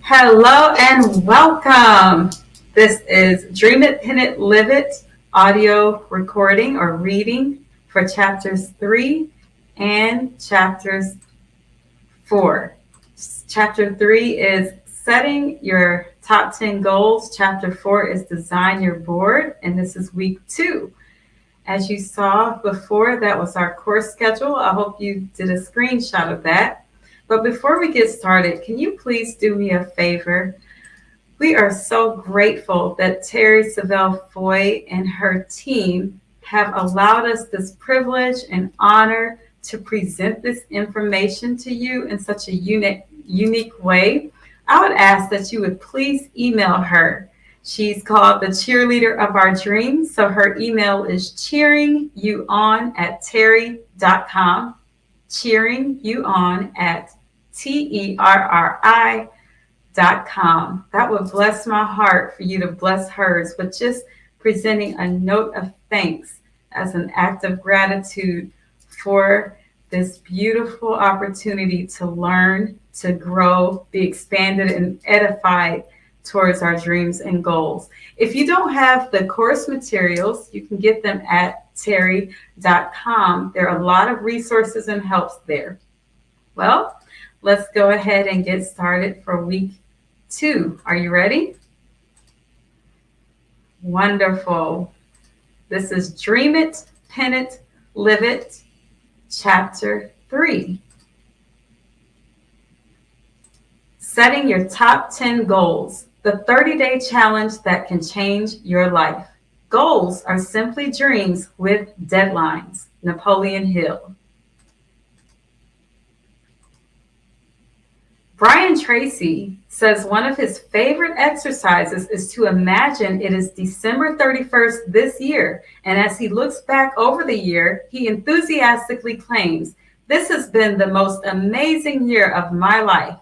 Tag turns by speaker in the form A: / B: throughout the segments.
A: Hello and welcome. This is Dream It, Pin It, Live It audio recording or reading for chapters 3 and chapters 4. Chapter 3 is setting your top 10 goals. Chapter 4 is design your board, and this is week 2. As you saw before, that was our course schedule. I hope you did a screenshot of that. But before we get started, can you please do me a favor? We are so grateful that Terri Foy and her team have allowed us this privilege and honor to present this information to you in such a unique way. I would ask that you would please email her. She's called the cheerleader of our dreams. So her email is cheeringyouon@terri.com. cheeringyouon@terri.com. That would bless my heart for you to bless hers with just presenting a note of thanks as an act of gratitude for this beautiful opportunity to learn, to grow, be expanded and edified towards our dreams and goals. If you don't have the course materials, you can get them at terri.com. There are a lot of resources and helps there. Well, let's go ahead and get started for week 2. Are you ready? Wonderful. This is Dream It, Pin It, Live It, Chapter 3. Setting your top 10 goals, the 30-day challenge that can change your life. Goals are simply dreams with deadlines. Napoleon Hill. Brian Tracy says one of his favorite exercises is to imagine it is December 31st this year, and as he looks back over the year, he enthusiastically claims, "This has been the most amazing year of my life."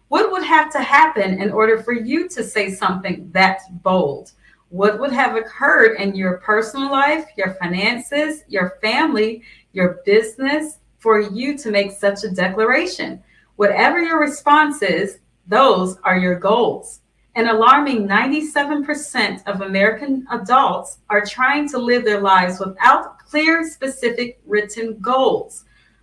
A: What would have to happen in order for you to say something that bold? What would have occurred in your personal life, your finances, your family, your business for you to make such a declaration? Whatever your response is, those are your goals. An alarming 97% of American adults are trying to live their lives without clear, specific written goals.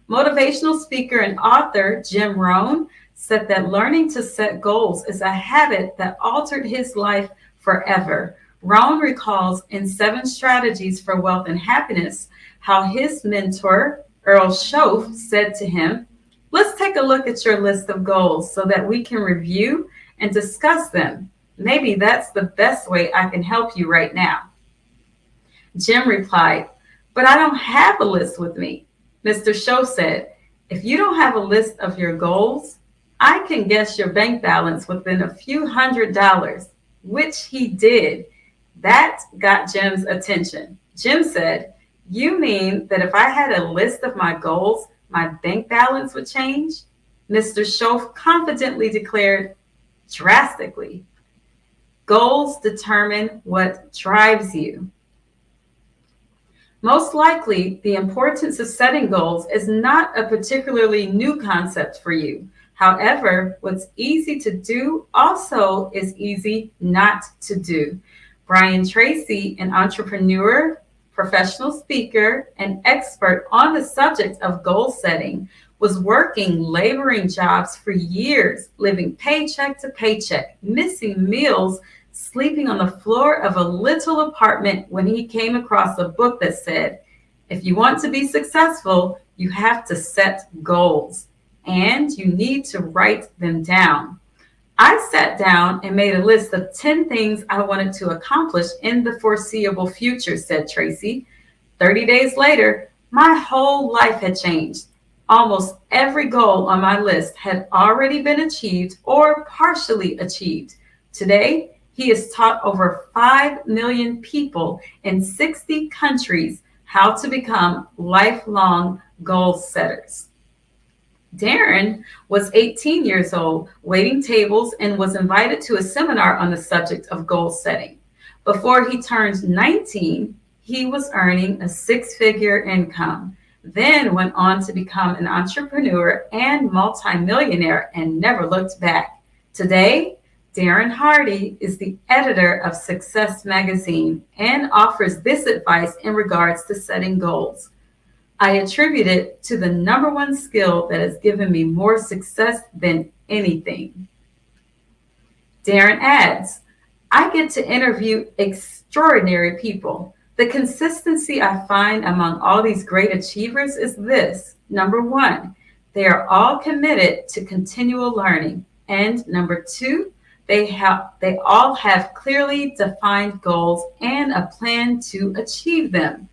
A: Motivational speaker and author Jim Rohn said that learning to set goals is a habit that altered his life forever. Rohn recalls in 7 Strategies for Wealth and Happiness how his mentor, Earl Schoaf, said to him, "Let's take a look at your list of goals so that we can review and discuss them. Maybe that's the best way I can help you right now." Jim replied, "But I don't have a list with me." Mr. Schoaf said, "If you don't have a list of your goals, I can guess your bank balance within a few $100s, which he did. That got Jim's attention. Jim said, "You mean that if I had a list of my goals, my bank balance would change?" Mr. Schoaf confidently declared, "Drastically." Goals determine what drives you. Most likely, the importance of setting goals is not a particularly new concept for you. However, what's easy to do also is easy not to do. Brian Tracy, an entrepreneur, professional speaker, and expert on the subject of goal setting, was working laboring jobs for years, living paycheck to paycheck, missing meals, sleeping on the floor of a little apartment when he came across a book that said, "If you want to be successful, you have to set goals, and you need to write them down." I sat down and made a list of 10 things I wanted to accomplish in the foreseeable future, said Tracy. 30 days later, my whole life had changed. Almost every goal on my list had already been achieved or partially achieved. Today, he has taught over 5 million people in 60 countries how to become lifelong goal setters. Darren was 18 years old, waiting tables, and was invited to a seminar on the subject of goal setting. Before he turned 19, he was earning a 6-figure income, then went on to become an entrepreneur and multimillionaire and never looked back. Today, Darren Hardy is the editor of Success Magazine and offers this advice in regards to setting goals. I attribute it to the number one skill that has given me more success than anything. Darren adds, I get to interview extraordinary people. The consistency I find among all these great achievers is this. Number one, they are all committed to continual learning. And number two, they all have clearly defined goals and a plan to achieve them.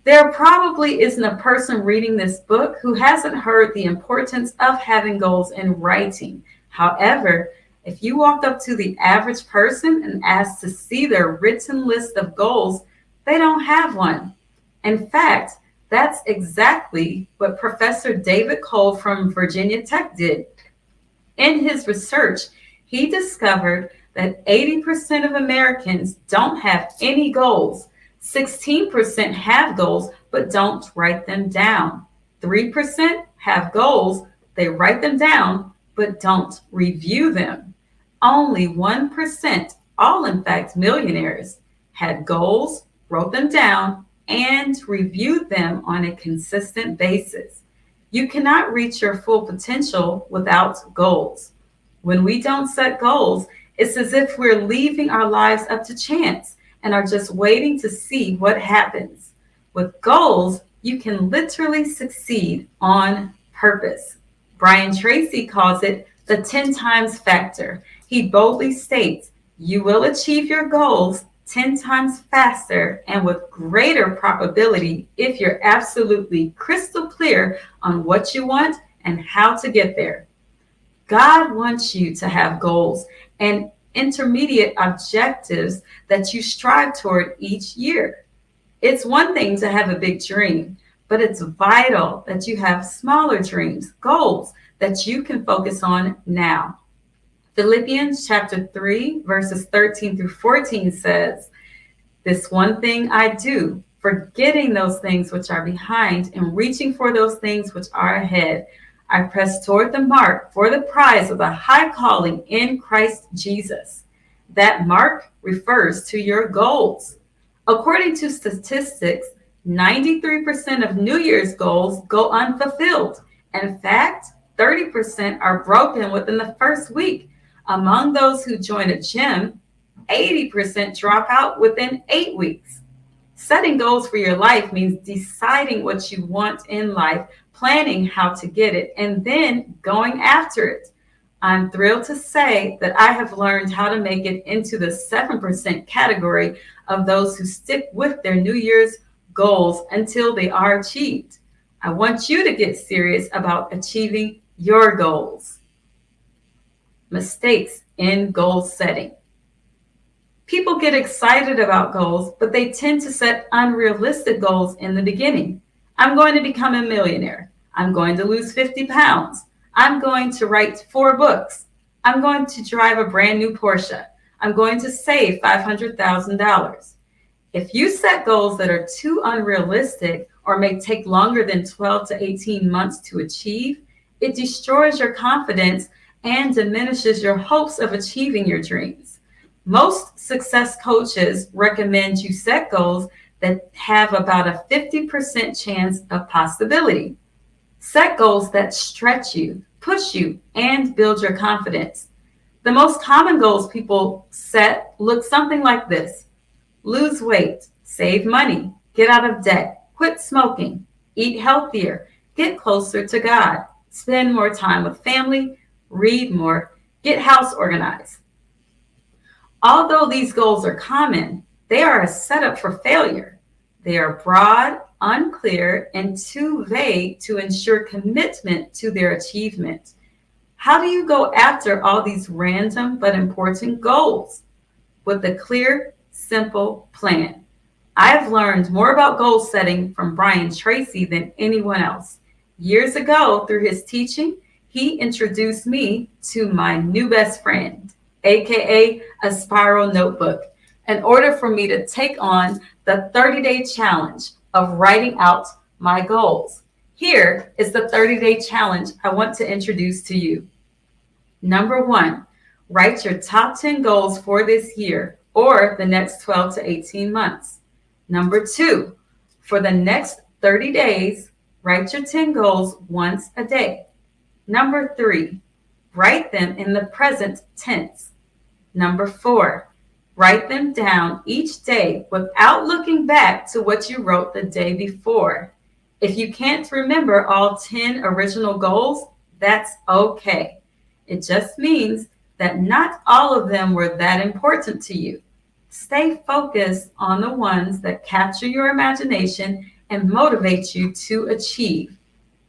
A: There probably isn't a person reading this book who hasn't heard the importance of having goals in writing. However, if you walked up to the average person and asked to see their written list of goals, they don't have one. In fact, that's exactly what Professor David Cole from Virginia Tech did. In his research, he discovered that 80% of Americans don't have any goals. 16% have goals but don't write them down. 3% have goals, they write them down but don't review them. Only 1%, all in fact millionaires, had goals, wrote them down, and reviewed them on a consistent basis. You cannot reach your full potential without goals. When we don't set goals, it's as if we're leaving our lives up to chance and are just waiting to see what happens. With goals, you can literally succeed on purpose. Brian Tracy calls it the 10 times factor. He boldly states, you will achieve your goals 10 times faster and with greater probability if you're absolutely crystal clear on what you want and how to get there. God wants you to have goals and intermediate objectives that you strive toward each year. It's one thing to have a big dream, but it's vital that you have smaller dreams, goals that you can focus on now. Philippians chapter 3, verses 13 through 14 says, this one thing I do, forgetting those things which are behind and reaching for those things which are ahead, I press toward the mark for the prize of the high calling in Christ Jesus. That mark refers to your goals. According to statistics, 93% of New Year's goals go unfulfilled. In fact, 30% are broken within the first week. Among those who join a gym, 80% drop out within 8 weeks. Setting goals for your life means deciding what you want in life, planning how to get it, and then going after it. I'm thrilled to say that I have learned how to make it into the 7% category of those who stick with their New Year's goals until they are achieved. I want you to get serious about achieving your goals. Mistakes in goal setting. People get excited about goals, but they tend to set unrealistic goals in the beginning. I'm going to become a millionaire. I'm going to lose 50 pounds. I'm going to write 4 books. I'm going to drive a brand new Porsche. I'm going to save $500,000. If you set goals that are too unrealistic or may take longer than 12 to 18 months to achieve, it destroys your confidence and diminishes your hopes of achieving your dreams. Most success coaches recommend you set goals that have about a 50% chance of possibility. Set goals that stretch you, push you, and build your confidence. The most common goals people set look something like this: lose weight, save money, get out of debt, quit smoking, eat healthier, get closer to God, spend more time with family, read more, get house organized. Although these goals are common, they are a setup for failure. They are broad, unclear, and too vague to ensure commitment to their achievement. How do you go after all these random but important goals? With a clear, simple plan. I've learned more about goal setting from Brian Tracy than anyone else. Years ago, through his teaching, he introduced me to my new best friend, aka a spiral notebook, in order for me to take on the 30-day challenge of writing out my goals. Here is the 30-day challenge I want to introduce to you. Number 1, Write your top 10 goals for this year or the next 12 to 18 months. Number 2, for the next 30 days, write your 10 goals once a day. Number 3, write them in the present tense. Number 4, write them down each day without looking back to what you wrote the day before. If you can't remember all 10 original goals, that's okay. It just means that not all of them were that important to you. Stay focused on the ones that capture your imagination and motivate you to achieve.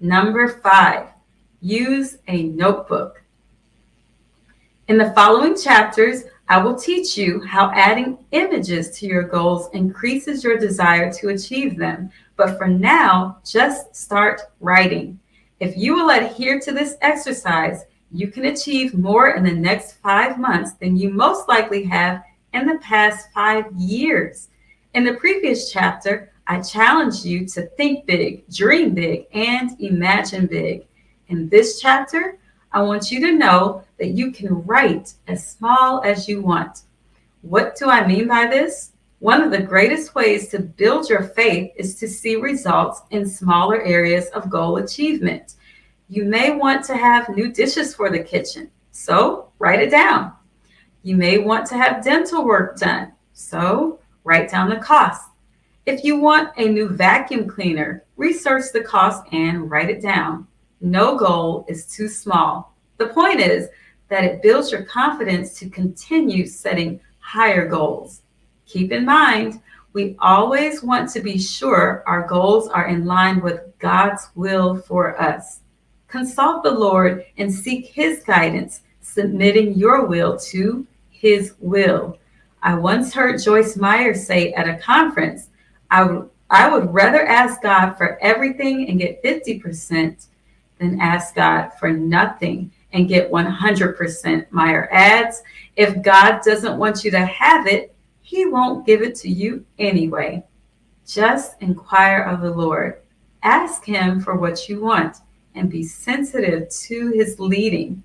A: Number 5, use a notebook. In the following chapters, I will teach you how adding images to your goals increases your desire to achieve them. But for now, just start writing. If you will adhere to this exercise, you can achieve more in the next 5 months than you most likely have in the past 5 years. In the previous chapter, I challenged you to think big, dream big, and imagine big. In this chapter, I want you to know that you can write as small as you want. What do I mean by this? One of the greatest ways to build your faith is to see results in smaller areas of goal achievement. You may want to have new dishes for the kitchen, so write it down. You may want to have dental work done, so write down the cost. If you want a new vacuum cleaner, research the cost and write it down. No goal is too small. The point is that it builds your confidence to continue setting higher goals. Keep in mind, we always want to be sure our goals are in line with God's will for us. Consult the Lord and seek His guidance, submitting your will to His will. I once heard Joyce Meyer say at a conference, I would rather ask God for everything and get 50% than ask God for nothing and get 100%. Meyer adds, if God doesn't want you to have it, He won't give it to you anyway. Just inquire of the Lord. Ask Him for what you want and be sensitive to His leading.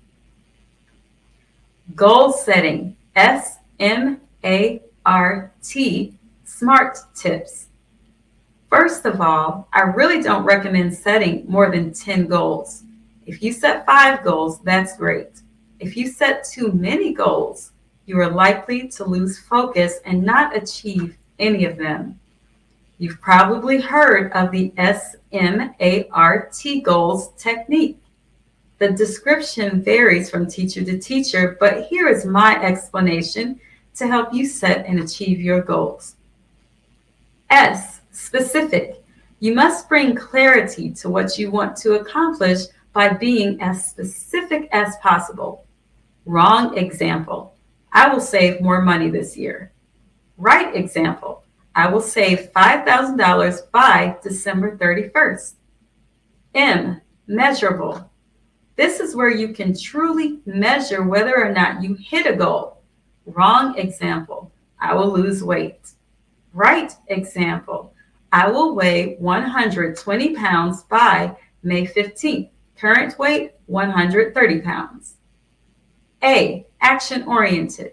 A: Goal setting, SMART, SMART tips. First of all, I really don't recommend setting more than 10 goals. If you set 5 goals, that's great. If you set too many goals, you are likely to lose focus and not achieve any of them. You've probably heard of the SMART goals technique. The description varies from teacher to teacher, but here is my explanation to help you set and achieve your goals. S, specific. You must bring clarity to what you want to accomplish by being as specific as possible. Wrong example. I will save more money this year. Right example. I will save $5,000 by December 31st. M, measurable. This is where you can truly measure whether or not you hit a goal. Wrong example. I will lose weight. Right example. I will weigh 120 pounds by May 15th. Current weight, 130 pounds. A, action-oriented.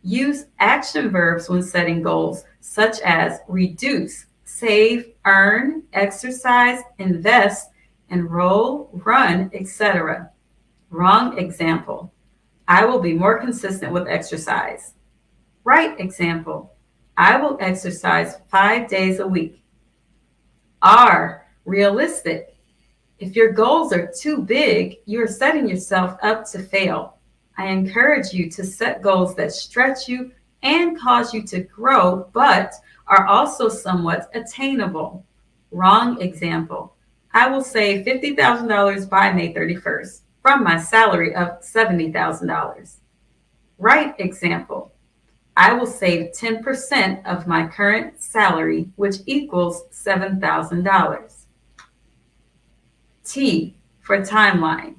A: Use action verbs when setting goals, such as reduce, save, earn, exercise, invest, enroll, run, etc. Wrong example. I will be more consistent with exercise. Right example. I will exercise 5 days a week. R, realistic. If your goals are too big, you are setting yourself up to fail. I encourage you to set goals that stretch you and cause you to grow, but are also somewhat attainable. Wrong example. I will save $50,000 by May 31st from my salary of $70,000. Right example. I will save 10% of my current salary, which equals $7,000. T, for timeline.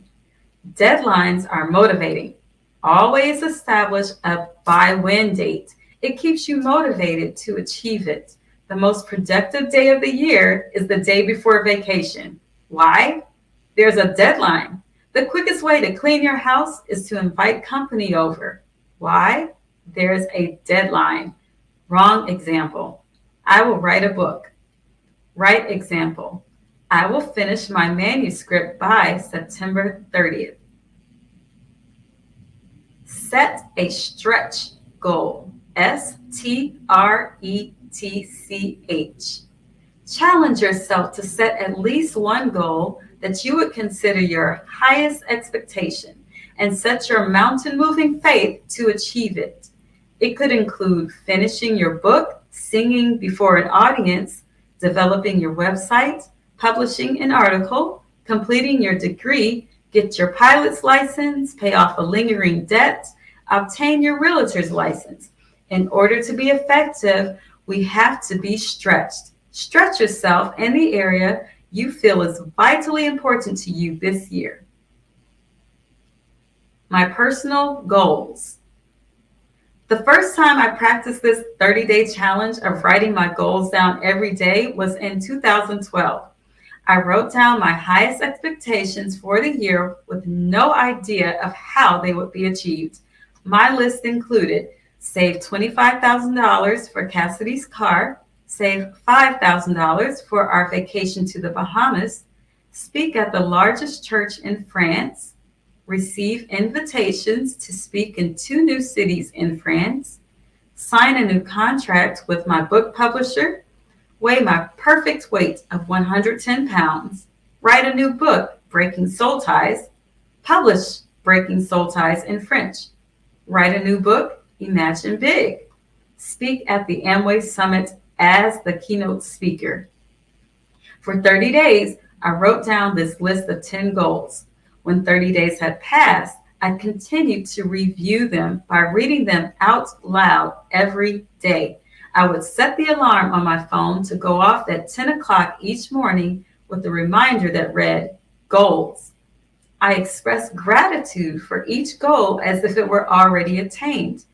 A: Deadlines are motivating. Always establish a by-when date. It keeps you motivated to achieve it. The most productive day of the year is the day before vacation. Why? There's a deadline. The quickest way to clean your house is to invite company over. Why? There's a deadline. Wrong example. I will write a book. Right example. I will finish my manuscript by September 30th. Set a stretch goal. STRETCH. Challenge yourself to set at least one goal that you would consider your highest expectation and set your mountain moving faith to achieve it. It could include finishing your book, singing before an audience, developing your website, publishing an article, completing your degree, get your pilot's license, pay off a lingering debt, obtain your realtor's license. In order to be effective, we have to be stretched. Stretch yourself in the area you feel is vitally important to you this year. My personal goals. The first time I practiced this 30-day challenge of writing my goals down every day was in 2012. I wrote down my highest expectations for the year with no idea of how they would be achieved. My list included save $25,000 for Cassidy's car, save $5,000 for our vacation to the Bahamas, speak at the largest church in France, receive invitations to speak in 2 new cities in France, sign a new contract with my book publisher, weigh my perfect weight of 110 pounds, write a new book, Breaking Soul Ties, publish Breaking Soul Ties in French, write a new book, Imagine Big, speak at the Amway Summit as the keynote speaker. For 30 days, I wrote down this list of 10 goals. When 30 days had passed, I continued to review them by reading them out loud every day. I would set the alarm on my phone to go off at 10 o'clock each morning with a reminder that read, goals. I expressed gratitude for each goal as if it were already attained.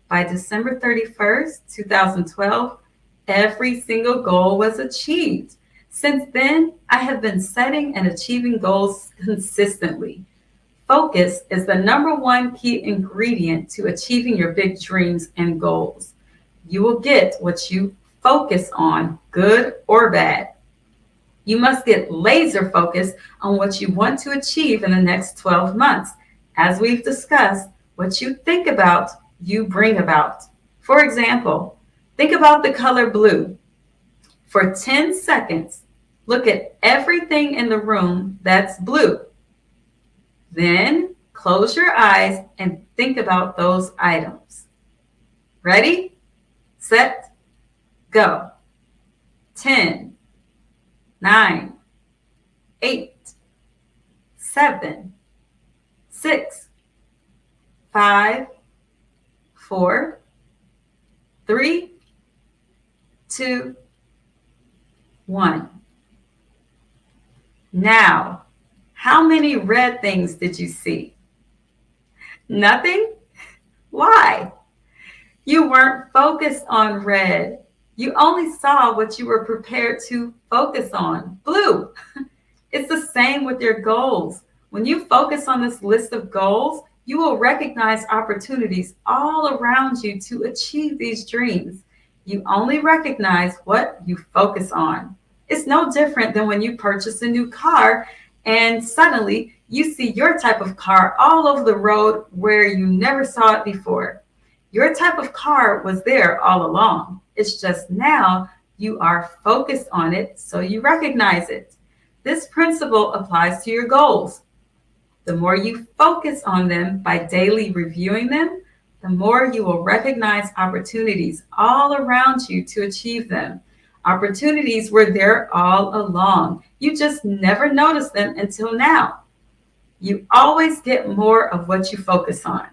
A: By December 31st, 2012, every single goal was achieved. Since then, I have been setting and achieving goals consistently. Focus is the #1 key ingredient to achieving your big dreams and goals. You will get what you focus on, good or bad. You must get laser focused on what you want to achieve in the next 12 months. As we've discussed, what you think about, you bring about. For example, think about the color blue. For 10 seconds, look at everything in the room that's blue. Then close your eyes and think about those items. Ready, set, go. 10, 9, 8, 7, 6, 5, 4, 3, 2, 1. Now, how many red things did you see? Nothing? Why? You weren't focused on red. You only saw what you were prepared to focus on, blue. It's the same with your goals. When you focus on this list of goals, you will recognize opportunities all around you to achieve these dreams. You only recognize what you focus on. It's no different than when you purchase a new car and suddenly you see your type of car all over the road where you never saw it before. Your type of car was there all along. It's just now you are focused on it, so you recognize it. This principle applies to your goals. The more you focus on them by daily reviewing them, the more you will recognize opportunities all around you to achieve them. Opportunities were there all along. You just never noticed them until now. You always get more of what you focus on.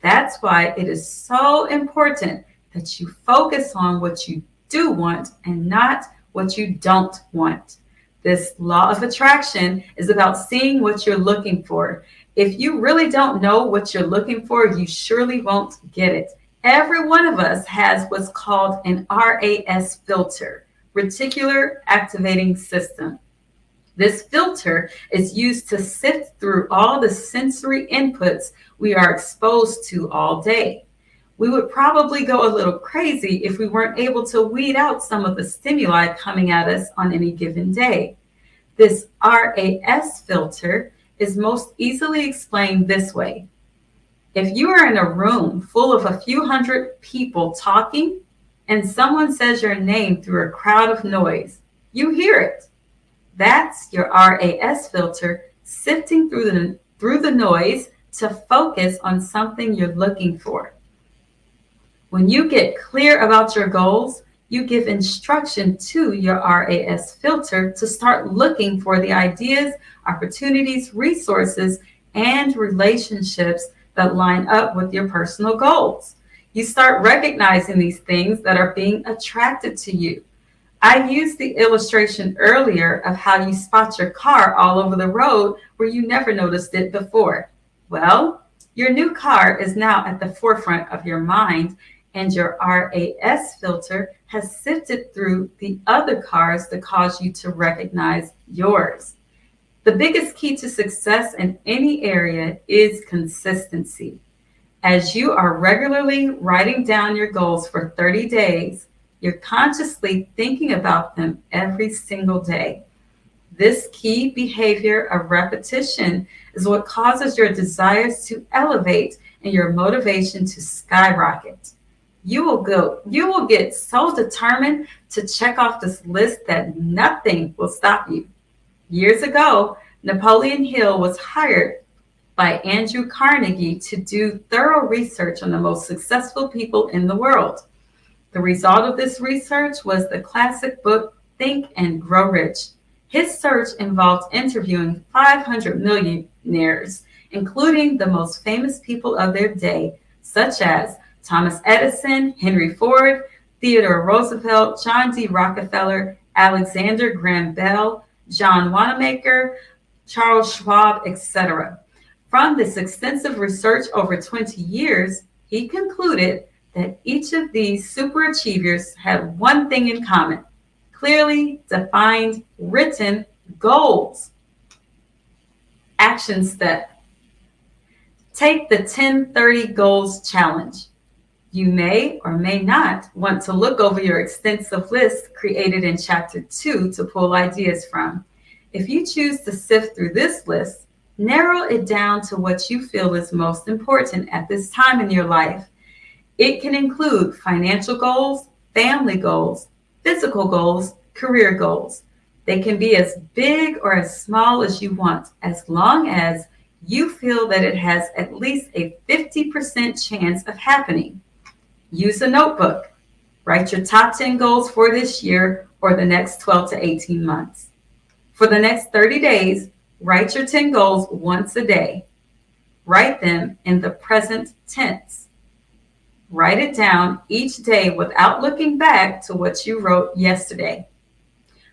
A: That's why it is so important that you focus on what you do want and not what you don't want. This law of attraction is about seeing what you're looking for. If you really don't know what you're looking for, you surely won't get it. Every one of us has what's called an RAS filter, reticular activating system. This filter is used to sift through all the sensory inputs we are exposed to all day. We would probably go a little crazy if we weren't able to weed out some of the stimuli coming at us on any given day. This RAS filter is most easily explained this way. If you are in a room full of a few hundred people talking and someone says your name through a crowd of noise, you hear it. That's your RAS filter sifting through the noise to focus on something you're looking for. When you get clear about your goals, you give instruction to your RAS filter to start looking for the ideas, opportunities, resources, and relationships that line up with your personal goals. You start recognizing these things that are being attracted to you. I used the illustration earlier of how you spot your car all over the road where you never noticed it before. Well, your new car is now at the forefront of your mind, and your RAS filter has sifted through the other cars to cause you to recognize yours. The biggest key to success in any area is consistency. As you are regularly writing down your goals for 30 days, you're consciously thinking about them every single day. This key behavior of repetition is what causes your desires to elevate and your motivation to skyrocket. You will get so determined to check off this list that nothing will stop you. Years ago, Napoleon Hill was hired by Andrew Carnegie to do thorough research on the most successful people in the world. The result of this research was the classic book, Think and Grow Rich. His search involved interviewing 500 millionaires, including the most famous people of their day, such as Thomas Edison, Henry Ford, Theodore Roosevelt, John D. Rockefeller, Alexander Graham Bell, John Wanamaker, Charles Schwab, etc. From this extensive research over 20 years, he concluded that each of these superachievers had one thing in common: clearly defined, written goals. Action step. Take the 10-30 goals challenge. You may or may not want to look over your extensive list created in Chapter 2 to pull ideas from. If you choose to sift through this list, narrow it down to what you feel is most important at this time in your life. It can include financial goals, family goals, physical goals, career goals. They can be as big or as small as you want, as long as you feel that it has at least a 50% chance of happening. Use a notebook. Write your top 10 goals for this year or the next 12 to 18 months. For the next 30 days, write your 10 goals once a day. Write them in the present tense. Write it down each day without looking back to what you wrote yesterday.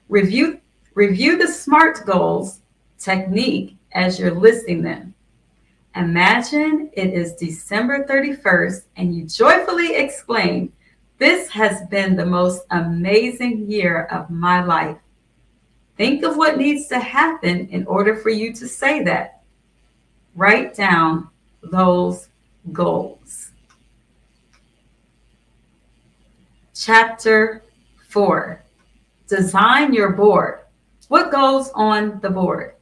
A: Review the SMART goals technique as you're listing them. Imagine it is December 31st and you joyfully exclaim, "This has been the most amazing year of my life." Think of what needs to happen in order for you to say that. Write down those goals. Chapter 4. Design your board. What goes on the board?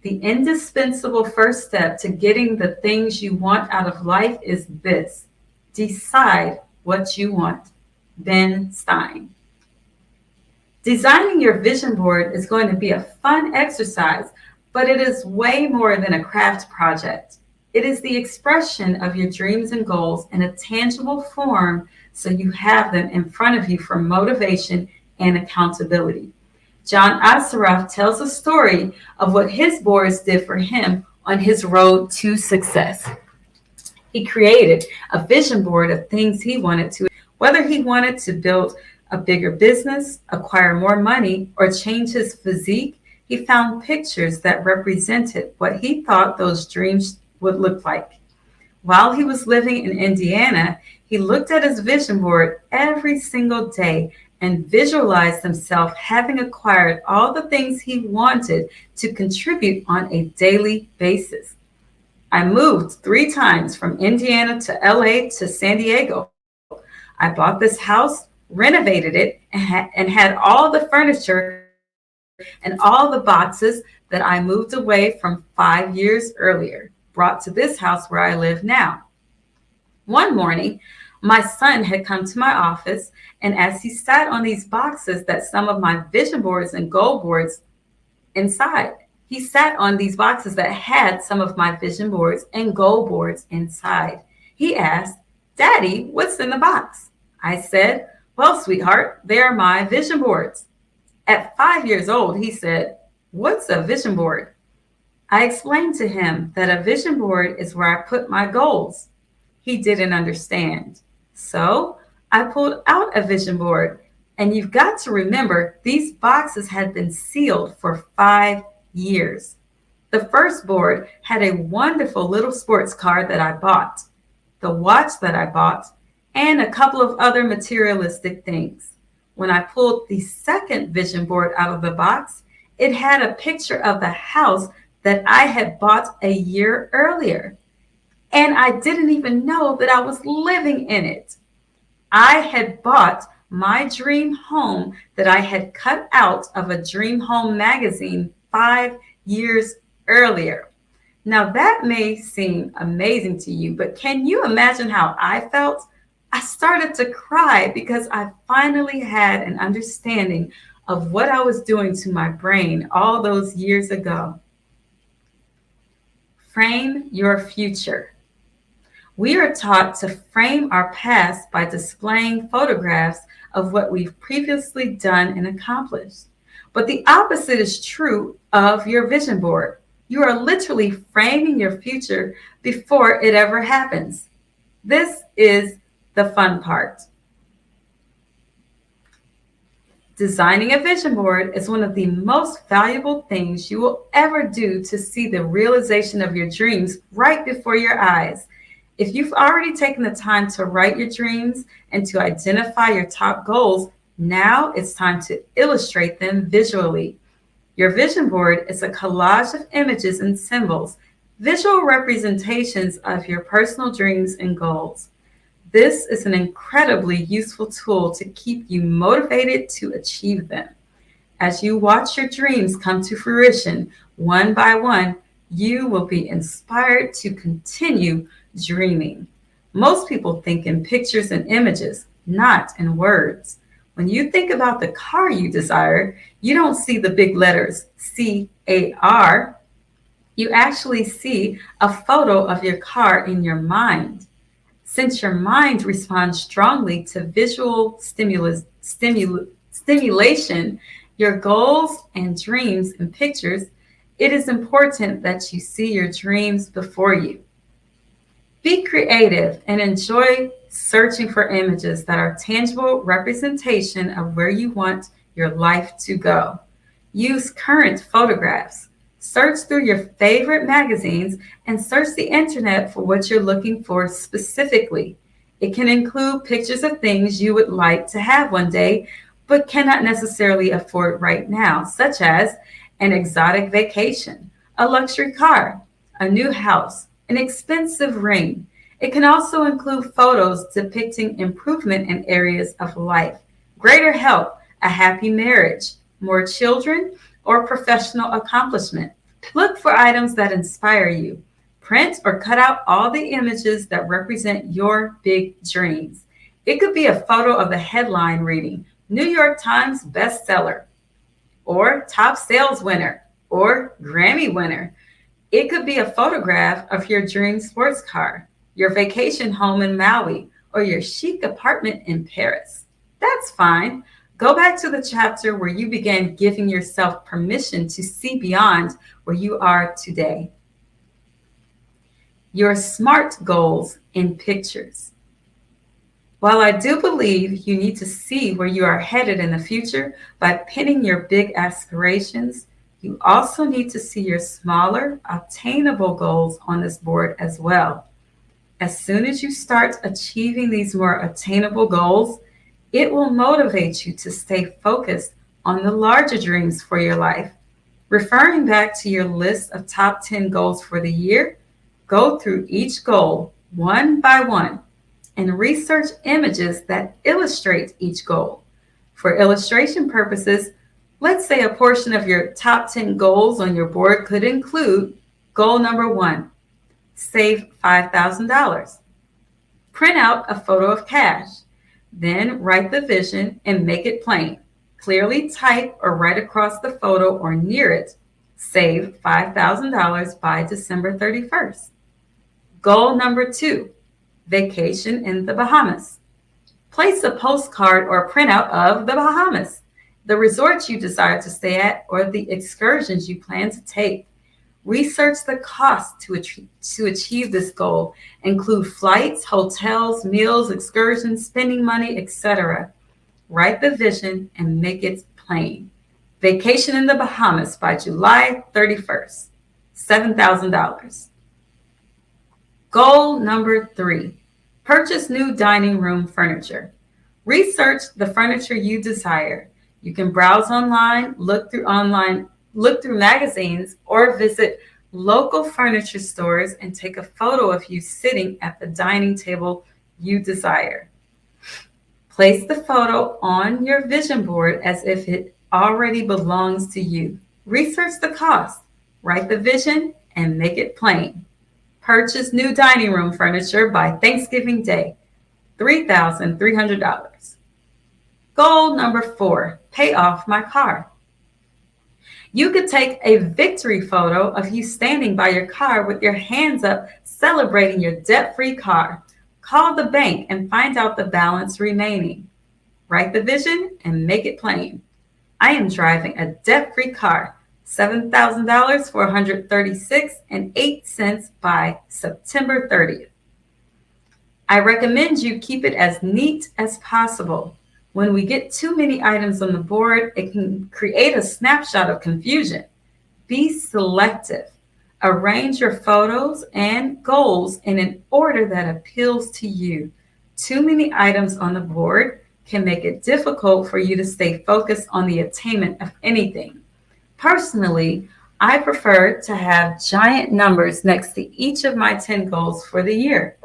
A: The indispensable first step to getting the things you want out of life is this: decide what you want. Ben Stein. Designing your vision board is going to be a fun exercise, but it is way more than a craft project. It is the expression of your dreams and goals in a tangible form, so you have them in front of you for motivation and accountability. John Assaraf tells a story of what his boards did for him on his road to success. He created a vision board of things he wanted to, whether he wanted to build a bigger business, acquire more money, or change his physique. He found pictures that represented what he thought those dreams would look like. While he was living in Indiana, he looked at his vision board every single day and visualized himself having acquired all the things he wanted to contribute on a daily basis. I moved 3 times from Indiana to LA to San Diego. I bought this house, renovated it, and had all the furniture and all the boxes that I moved away from 5 years earlier, brought to this house where I live now. One morning, my son had come to my office, and as he sat on these boxes that some of my vision boards and goal boards inside, he sat on these boxes that had some of my vision boards and goal boards inside. He asked, "Daddy, what's in the box?" I said, "Well, sweetheart, they are my vision boards." At 5 years old, he said, "What's a vision board?" I explained to him that a vision board is where I put my goals. He didn't understand. So I pulled out a vision board, and you've got to remember these boxes had been sealed for 5 years. The first board had a wonderful little sports car that I bought, the watch that I bought, and a couple of other materialistic things. When I pulled the second vision board out of the box, it had a picture of the house that I had bought a year earlier. And I didn't even know that I was living in it. I had bought my dream home that I had cut out of a Dream Home magazine 5 years earlier. Now that may seem amazing to you, but can you imagine how I felt? I started to cry because I finally had an understanding of what I was doing to my brain all those years ago. Frame your future. We are taught to frame our past by displaying photographs of what we've previously done and accomplished. But the opposite is true of your vision board. You are literally framing your future before it ever happens. This is the fun part. Designing a vision board is one of the most valuable things you will ever do to see the realization of your dreams right before your eyes. If you've already taken the time to write your dreams and to identify your top goals, now it's time to illustrate them visually. Your vision board is a collage of images and symbols, visual representations of your personal dreams and goals. This is an incredibly useful tool to keep you motivated to achieve them. As you watch your dreams come to fruition one by one, you will be inspired to continue dreaming. Most people think in pictures and images, not in words. When you think about the car you desire, you don't see the big letters CAR. You actually see a photo of your car in your mind. Since your mind responds strongly to visual stimulation, your goals and dreams and pictures, it is important that you see your dreams before you. Be creative and enjoy searching for images that are tangible representation of where you want your life to go. Use current photographs. Search through your favorite magazines and search the internet for what you're looking for specifically. It can include pictures of things you would like to have one day, but cannot necessarily afford right now, such as an exotic vacation, a luxury car, a new house, an expensive ring. It can also include photos depicting improvement in areas of life, greater health, a happy marriage, more children, or professional accomplishment. Look for items that inspire you. Print or cut out all the images that represent your big dreams. It could be a photo of the headline reading, New York Times bestseller, or top sales winner, or Grammy winner. It could be a photograph of your dream sports car, your vacation home in Maui, or your chic apartment in Paris. That's fine. Go back to the chapter where you began giving yourself permission to see beyond where you are today. Your SMART goals in pictures. While I do believe you need to see where you are headed in the future by pinning your big aspirations, you also need to see your smaller, obtainable goals on this board as well. As soon as you start achieving these more attainable goals, It will motivate you to stay focused on the larger dreams for your life. Referring back to your list of top 10 goals for the year, go through each goal one by one and research images that illustrate each goal. For illustration purposes, let's say a portion of your top 10 goals on your board could include goal number 1, save $5,000. Print out a photo of cash. Then write the vision and make it plain. Clearly type or write across the photo or near it, save $5,000 by December 31st. Goal number 2, vacation in the Bahamas. Place a postcard or printout of the Bahamas, the resorts you desire to stay at, or the excursions you plan to take. Research the cost to achieve this goal. Include flights, hotels, meals, excursions, spending money, etc. Write the vision and make it plain. Vacation in the Bahamas by July 31st, $7,000. Goal number 3, purchase new dining room furniture. Research the furniture you desire. You can browse online, look through magazines, or visit local furniture stores and take a photo of you sitting at the dining table you desire. Place the photo on your vision board as if it already belongs to you. Research the cost, write the vision, and make it plain. Purchase new dining room furniture by Thanksgiving Day, $3,300. Goal number 4, pay off my car. You could take a victory photo of you standing by your car with your hands up, celebrating your debt-free car. Call the bank and find out the balance remaining. Write the vision and make it plain. I am driving a debt-free car, $7,000 for $136.08 by September 30th. I recommend you keep it as neat as possible. When we get too many items on the board, it can create a snapshot of confusion. Be selective. Arrange your photos and goals in an order that appeals to you. Too many items on the board can make it difficult for you to stay focused on the attainment of anything. Personally, I prefer to have giant numbers next to each of my 10 goals for the year.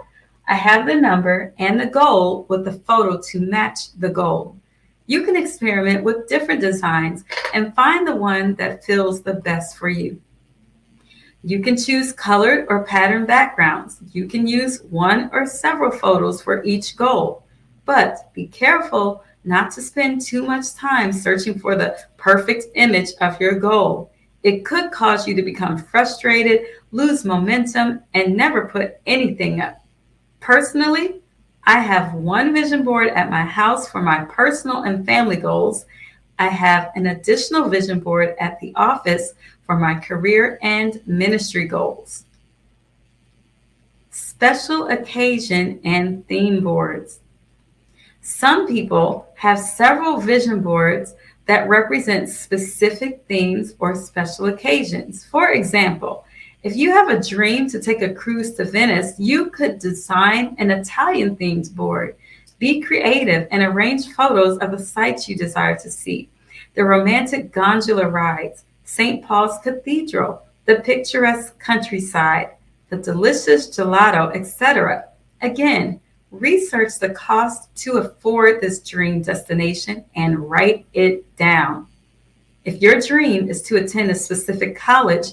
A: I have the number and the goal with the photo to match the goal. You can experiment with different designs and find the one that feels the best for you. You can choose colored or patterned backgrounds. You can use one or several photos for each goal, but be careful not to spend too much time searching for the perfect image of your goal. It could cause you to become frustrated, lose momentum, and never put anything up. Personally, I have one vision board at my house for my personal and family goals. I have an additional vision board at the office for my career and ministry goals. Special occasion and theme boards. Some people have several vision boards that represent specific themes or special occasions. For example, if you have a dream to take a cruise to Venice, you could design an Italian-themed board. Be creative and arrange photos of the sites you desire to see. The romantic gondola rides, St. Paul's Cathedral, the picturesque countryside, the delicious gelato, etc. Again, research the cost to afford this dream destination and write it down. If your dream is to attend a specific college,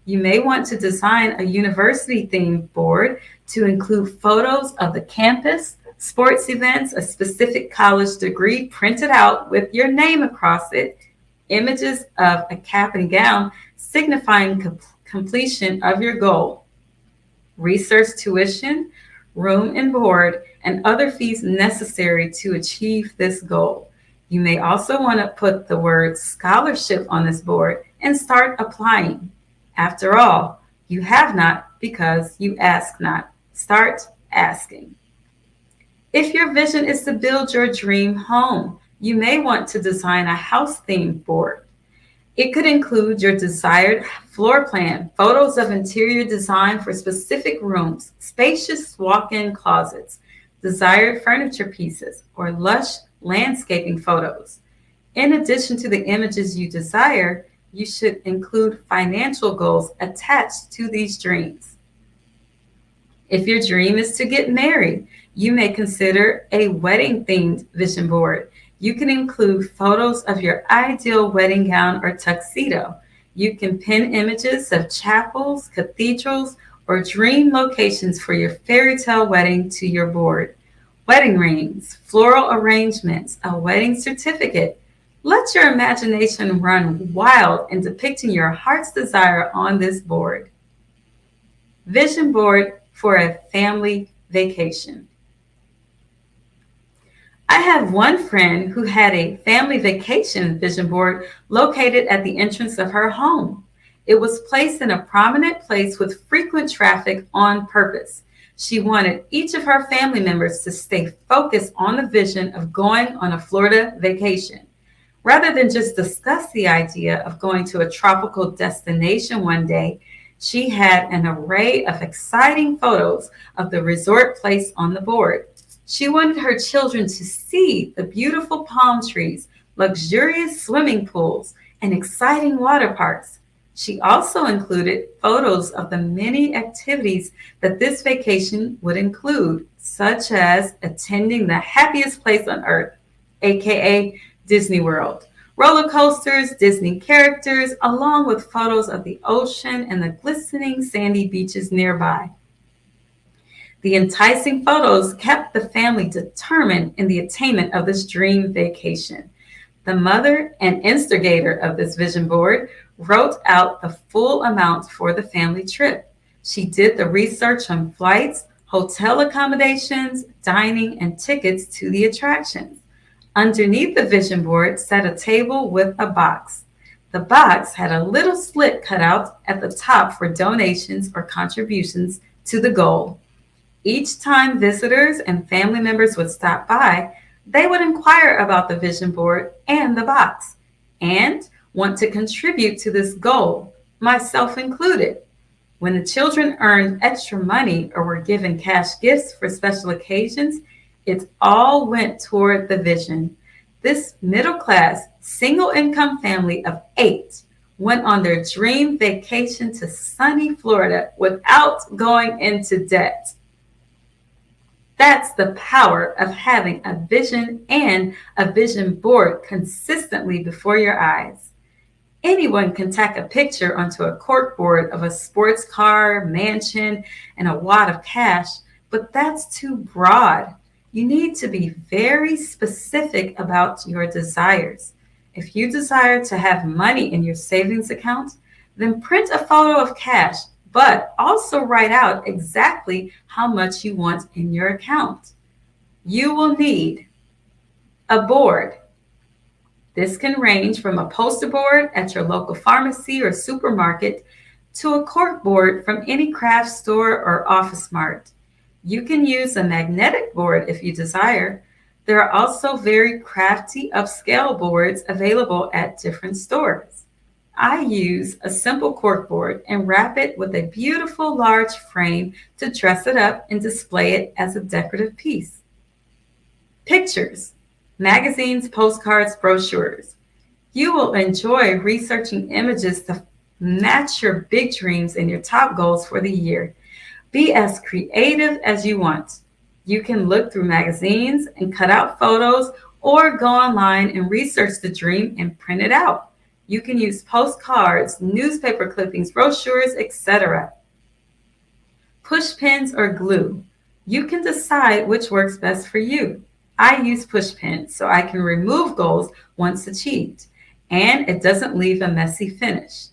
A: you may want to design a university-themed board to include photos of the campus, sports events, a specific college degree printed out with your name across it, images of a cap and gown signifying completion of your goal. Research tuition, room and board, and other fees necessary to achieve this goal. You may also want to put the word scholarship on this board and start applying. After all, you have not because you ask not. Start asking. If your vision is to build your dream home, you may want to design a house-themed board. It could include your desired floor plan, photos of interior design for specific rooms, spacious walk-in closets, desired furniture pieces, or lush landscaping photos. In addition to the images you desire, you should include financial goals attached to these dreams. If your dream is to get married, you may consider a wedding-themed vision board. You can include photos of your ideal wedding gown or tuxedo. You can pin images of chapels, cathedrals, or dream locations for your fairy tale wedding to your board. Wedding rings, floral arrangements, a wedding certificate. Let your imagination run wild in depicting your heart's desire on this board. Vision board for a family vacation. I have one friend who had a family vacation vision board located at the entrance of her home. It was placed in a prominent place with frequent traffic on purpose. She wanted each of her family members to stay focused on the vision of going on a Florida vacation. Rather than just discuss the idea of going to a tropical destination one day, she had an array of exciting photos of the resort placed on the board. She wanted her children to see the beautiful palm trees, luxurious swimming pools, and exciting water parks. She also included photos of the many activities that this vacation would include, such as attending the happiest place on earth, aka Disney World, roller coasters, Disney characters, along with photos of the ocean and the glistening sandy beaches nearby. The enticing photos kept the family determined in the attainment of this dream vacation. The mother and instigator of this vision board wrote out the full amount for the family trip. She did the research on flights, hotel accommodations, dining, and tickets to the attractions. Underneath the vision board sat a table with a box. The box had a little slit cut out at the top for donations or contributions to the goal. Each time visitors and family members would stop by, they would inquire about the vision board and the box and want to contribute to this goal, myself included. When the children earned extra money or were given cash gifts for special occasions, it all went toward the vision. This middle-class, single-income family of 8 went on their dream vacation to sunny Florida without going into debt. That's the power of having a vision and a vision board consistently before your eyes. Anyone can tack a picture onto a corkboard of a sports car, mansion, and a wad of cash, but that's too broad. You need to be very specific about your desires. If you desire to have money in your savings account, then print a photo of cash, but also write out exactly how much you want in your account. You will need a board. This can range from a poster board at your local pharmacy or supermarket to a cork board from any craft store or office mart. You can use a magnetic board if you desire. There are also very crafty upscale boards available at different stores. I use a simple cork board and wrap it with a beautiful large frame to dress it up and display it as a decorative piece. Pictures, magazines, postcards, brochures. You will enjoy researching images to match your big dreams and your top goals for the year. Be as creative as you want. You can look through magazines and cut out photos or go online and research the dream and print it out. You can use postcards, newspaper clippings, brochures, etc. Push pins or glue. You can decide which works best for you. I use push pins so I can remove goals once achieved, and it doesn't leave a messy finish.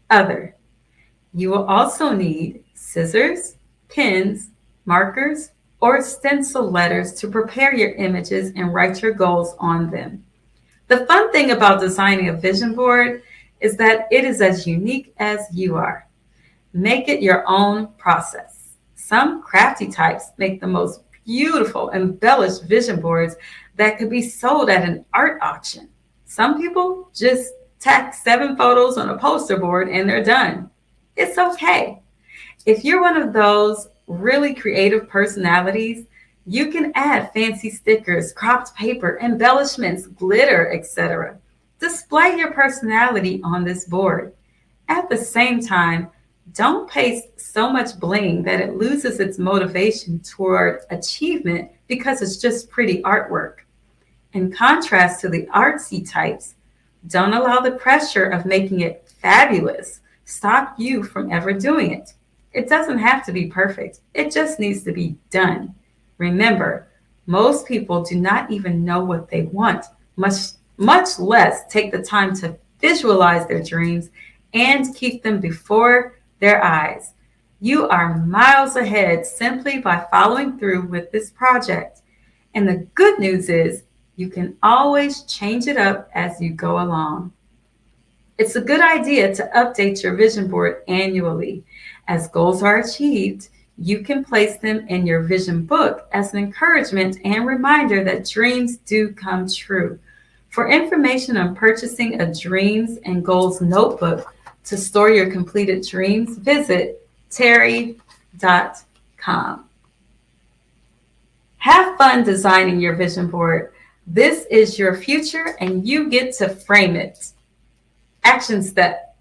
A: Other. You will also need scissors, pens, markers, or stencil letters to prepare your images and write your goals on them. The fun thing about designing a vision board is that it is as unique as you are. Make it your own process. Some crafty types make the most beautiful, embellished vision boards that could be sold at an art auction. Some people just tack 7 photos on a poster board and they're done. It's okay. If you're one of those really creative personalities, You can add fancy stickers, cropped paper, embellishments, glitter, etc. Display your personality on this board. At the same time, don't paste so much bling that it loses its motivation toward achievement because it's just pretty artwork. In contrast to the artsy types, don't allow the pressure of making it fabulous stop you from ever doing it. It doesn't have to be perfect, it just needs to be done. Remember, most people do not even know what they want, much less take the time to visualize their dreams and keep them before their eyes. You are miles ahead simply by following through with this project. And the good news is you can always change it up as you go along. It's a good idea to update your vision board annually. As goals are achieved, you can place them in your vision book as an encouragement and reminder that dreams do come true. For information on purchasing a Dreams and Goals notebook to store your completed dreams, visit Terri.com. Have fun designing your vision board. This is your future and you get to frame it. Action step: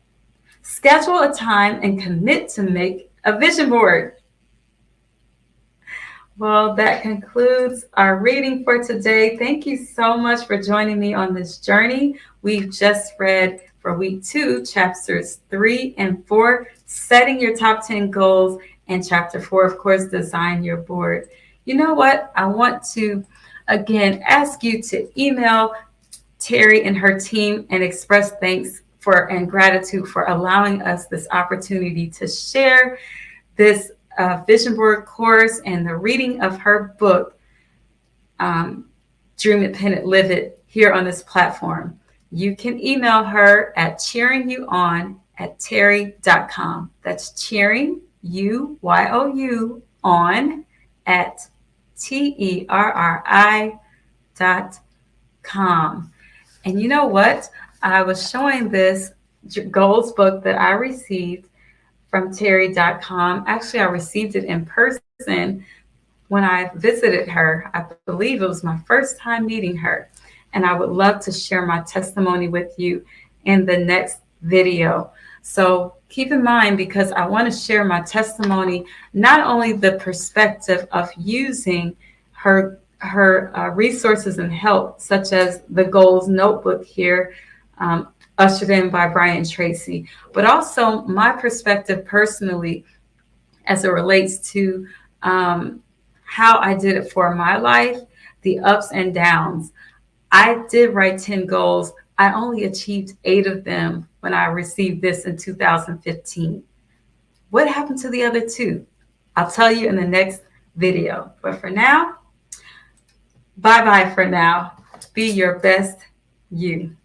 A: schedule a time and commit to make a vision board. Well, that concludes our reading for today. Thank you so much for joining me on this journey. We've just read for week 2, chapters 3 and 4, setting your top 10 goals, and chapter 4, of course, design your board. You know what? I want to, again, ask you to email Terri and her team and express thanks for and gratitude for allowing us this opportunity to share this vision board course and the reading of her book, Dream It, Pen It, Live It, here on this platform. You can email her at CHEERINGYOUON@Terri.com. That's cheering, YOU on at TERRI.com. And you know what? I was showing this goals book that I received from Terri.com. Actually, I received it in person when I visited her. I believe it was my first time meeting her. And I would love to share my testimony with you in the next video. So keep in mind, because I want to share my testimony, not only the perspective of using her resources and help, such as the goals notebook here, ushered in by Brian Tracy, but also my perspective personally as it relates to how I did it for my life, the ups and downs. I did write 10 goals. I only achieved 8 of them when I received this in 2015. What happened to the other 2? I'll tell you in the next video. But for now, bye-bye for now. Be your best you.